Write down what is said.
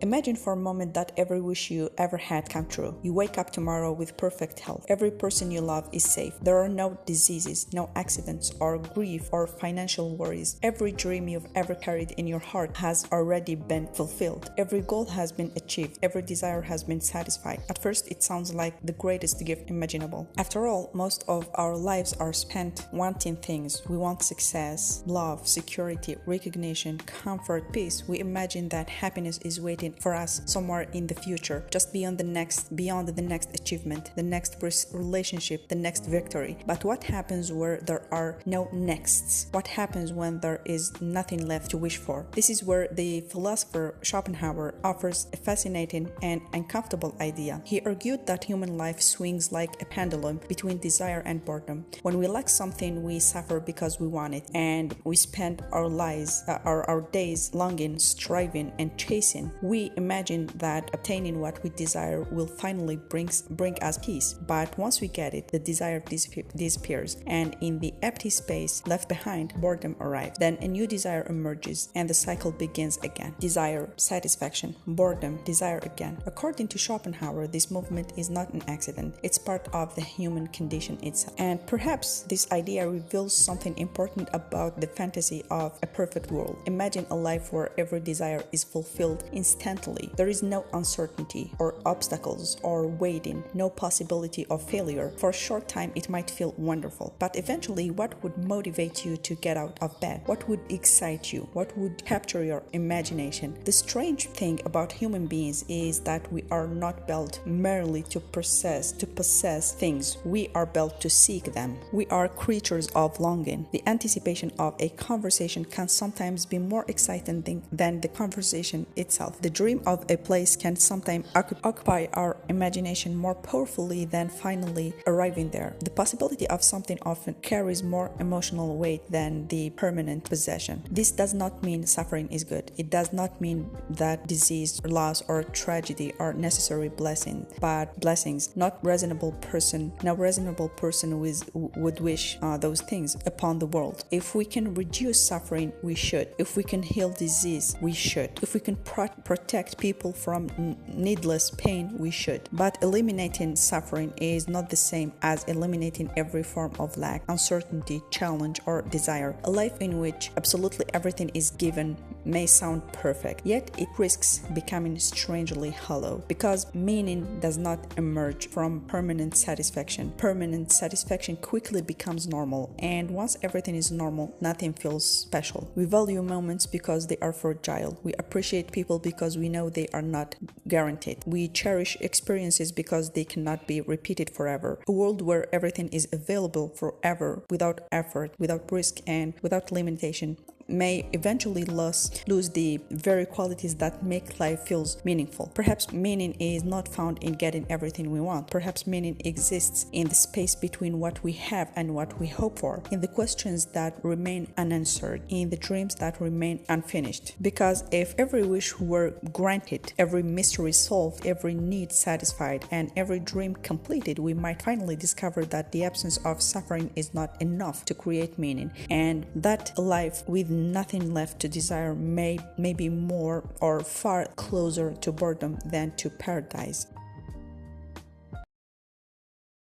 Imagine for a moment that every wish you ever had come true. You wake up tomorrow with perfect health. Every person you love is safe. There are no diseases, no accidents, or grief, or financial worries. Every dream you've ever carried in your heart has already been fulfilled. Every goal has been achieved. Every desire has been satisfied. At first, it sounds like the greatest gift imaginable. After all, most of our lives are spent wanting things. We want success, love, security, recognition, comfort, peace. We imagine that happiness is waiting for us somewhere in the future, just beyond the next achievement, the next relationship, the next victory. But what happens where there are no nexts? What happens when there is nothing left to wish for? This is where the philosopher Schopenhauer offers a fascinating and uncomfortable idea. He argued that human life swings like a pendulum between desire and boredom. When we lack something, we suffer because we want it, and we spend our days longing, striving, and chasing. We imagine that obtaining what we desire will finally bring us peace. But once we get it, the desire disappears, and in the empty space left behind, boredom arrives. Then a new desire emerges, and the cycle begins again. Desire, satisfaction, boredom, desire again. According to Schopenhauer, this movement is not an accident. It's part of the human condition itself. And perhaps this idea reveals something important about the fantasy of a perfect world. Imagine a life where every desire is fulfilled instantly. There is no uncertainty or obstacles or waiting, no possibility of failure. For a short time, it might feel wonderful, but eventually, what would motivate you to get out of bed? What would excite you? What would capture your imagination? The strange thing about human beings is that we are not built merely to possess things. We are built to seek them. We are creatures of longing. The anticipation of a conversation can sometimes be more exciting than the conversation itself. The dream of a place can sometimes occupy our imagination more powerfully than finally arriving there. The possibility of something often carries more emotional weight than the permanent possession. This does not mean suffering is good. It does not mean that disease, loss, or tragedy are necessary blessings. No reasonable person would wish those things upon the world. If we can reduce suffering, we should. If we can heal disease, we should. If we can protect people from needless pain, we should. But eliminating suffering is not the same as eliminating every form of lack, uncertainty, challenge, or desire. A life in which absolutely everything is given may sound perfect, yet it risks becoming strangely hollow, because meaning does not emerge from permanent satisfaction. Permanent satisfaction quickly becomes normal, and once everything is normal, nothing feels special. We value moments because they are fragile. We appreciate people because we know they are not guaranteed. We cherish experiences because they cannot be repeated forever. A world where everything is available forever, without effort, without risk, and without limitation, may eventually lose the very qualities that make life feels meaningful. Perhaps meaning is not found in getting everything we want. Perhaps meaning exists in the space between what we have and what we hope for, in the questions that remain unanswered, in the dreams that remain unfinished. Because if every wish were granted, every mystery solved, every need satisfied, and every dream completed, we might finally discover that the absence of suffering is not enough to create meaning, and that a life with nothing left to desire may be more or far closer to boredom than to paradise.